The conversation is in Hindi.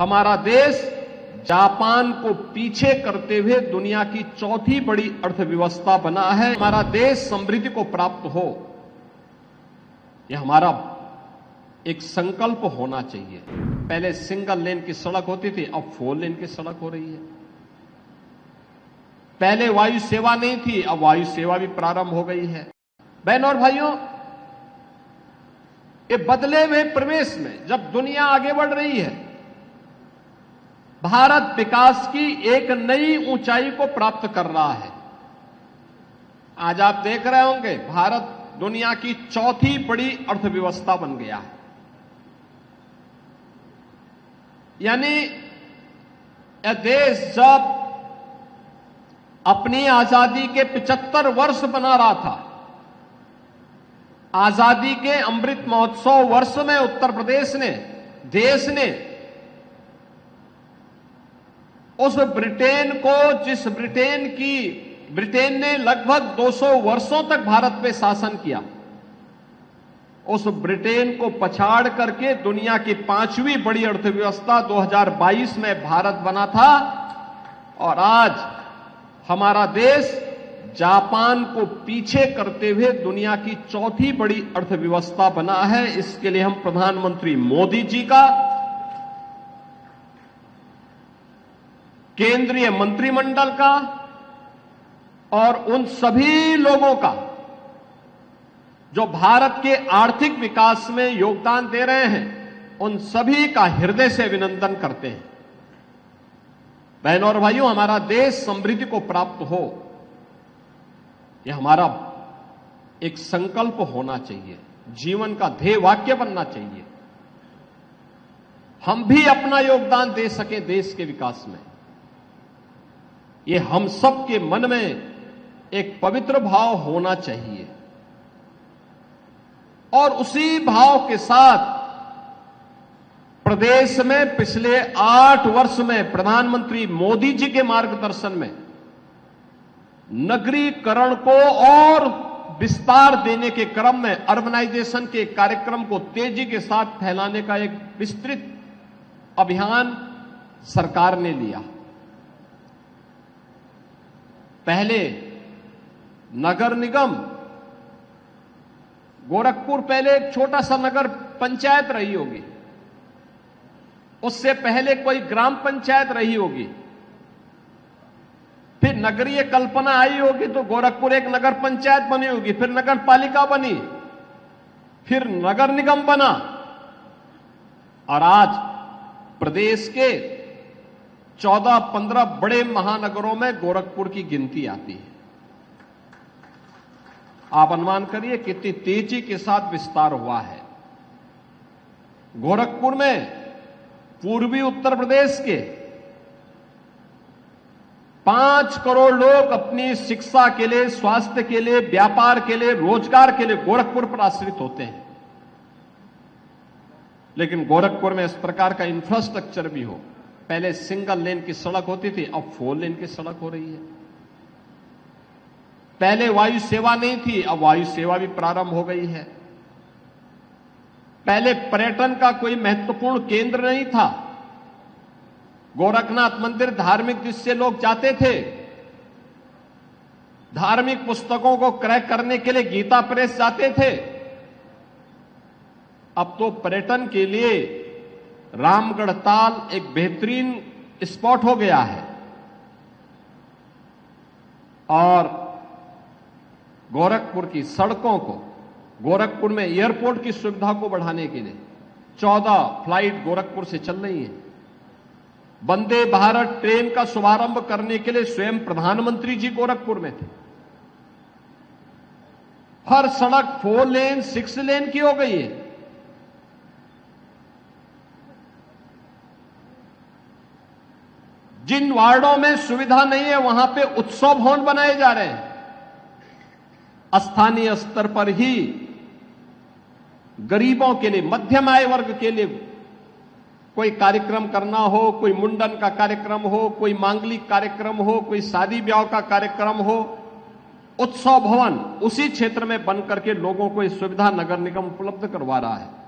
हमारा देश जापान को पीछे करते हुए दुनिया की चौथी बड़ी अर्थव्यवस्था बना है। हमारा देश समृद्धि को प्राप्त हो, यह हमारा एक संकल्प होना चाहिए। पहले सिंगल लेन की सड़क होती थी, अब 4 लेन की सड़क हो रही है। पहले वायु सेवा नहीं थी, अब वायु सेवा भी प्रारंभ हो गई है। बहनों और भाइयों, ये बदले हुए प्रवेश में जब दुनिया आगे बढ़ रही है, भारत विकास की एक नई ऊंचाई को प्राप्त कर रहा है। आज आप देख रहे होंगे, भारत दुनिया की चौथी बड़ी अर्थव्यवस्था बन गया है। यानी यह देश जब अपनी आजादी के 75 वर्ष बना रहा था, आजादी के अमृत महोत्सव वर्ष में उत्तर प्रदेश ने, देश ने उस ब्रिटेन को, जिस ब्रिटेन ने लगभग 200 वर्षों तक भारत पे शासन किया, उस ब्रिटेन को पछाड़ करके दुनिया की 5वीं बड़ी अर्थव्यवस्था 2022 में भारत बना था। और आज हमारा देश जापान को पीछे करते हुए दुनिया की चौथी बड़ी अर्थव्यवस्था बना है। इसके लिए हम प्रधानमंत्री मोदी जी का, केंद्रीय मंत्रिमंडल का और उन सभी लोगों का जो भारत के आर्थिक विकास में योगदान दे रहे हैं, उन सभी का हृदय से अभिनंदन करते हैं। बहनों और भाइयों, हमारा देश समृद्धि को प्राप्त हो, यह हमारा एक संकल्प होना चाहिए, जीवन का ध्येय वाक्य बनना चाहिए। हम भी अपना योगदान दे सकें देश के विकास में, यह हम सब के मन में एक पवित्र भाव होना चाहिए। और उसी भाव के साथ प्रदेश में पिछले 8 वर्ष में प्रधानमंत्री मोदी जी के मार्गदर्शन में नगरीकरण को और विस्तार देने के क्रम में अर्बनाइजेशन के कार्यक्रम को तेजी के साथ फैलाने का एक विस्तृत अभियान सरकार ने लिया। पहले नगर निगम, गोरखपुर पहले एक छोटा सा नगर पंचायत रही होगी, उससे पहले कोई ग्राम पंचायत रही होगी, फिर नगरीय कल्पना आई होगी तो गोरखपुर एक नगर पंचायत बनी होगी, फिर नगर पालिका बनी, फिर नगर निगम बना, और आज प्रदेश के 14-15 बड़े महानगरों में गोरखपुर की गिनती आती है। आप अनुमान करिए कितनी तेजी के साथ विस्तार हुआ है। गोरखपुर में पूर्वी उत्तर प्रदेश के 5 करोड़ लोग अपनी शिक्षा के लिए, स्वास्थ्य के लिए, व्यापार के लिए, रोजगार के लिए गोरखपुर पर आश्रित होते हैं। लेकिन गोरखपुर में इस प्रकार का इंफ्रास्ट्रक्चर भी हो। पहले सिंगल लेन की सड़क होती थी, अब 4 लेन की सड़क हो रही है। पहले वायु सेवा नहीं थी, अब वायु सेवा भी प्रारंभ हो गई है। पहले पर्यटन का कोई महत्वपूर्ण केंद्र नहीं था। गोरखनाथ मंदिर धार्मिक दृष्टि से लोग जाते थे। धार्मिक पुस्तकों को क्रय करने के लिए गीता प्रेस जाते थे। अब तो पर्यटन के लिए रामगढ़ ताल एक बेहतरीन स्पॉट हो गया है। और गोरखपुर की सड़कों को, गोरखपुर में एयरपोर्ट की सुविधा को बढ़ाने के लिए 14 फ्लाइट गोरखपुर से चल रही है। वंदे भारत ट्रेन का शुभारंभ करने के लिए स्वयं प्रधानमंत्री जी गोरखपुर में थे। हर सड़क 4 लेन, 6 लेन की हो गई है। जिन वार्डों में सुविधा नहीं है, वहां पे उत्सव भवन बनाए जा रहे हैं। स्थानीय स्तर पर ही गरीबों के लिए, मध्यम आय वर्ग के लिए कोई कार्यक्रम करना हो, कोई मुंडन का कार्यक्रम हो, कोई मांगलिक कार्यक्रम हो, कोई शादी ब्याह का कार्यक्रम हो, उत्सव भवन उसी क्षेत्र में बनकर के लोगों को इस सुविधा नगर निगम उपलब्ध करवा रहा है।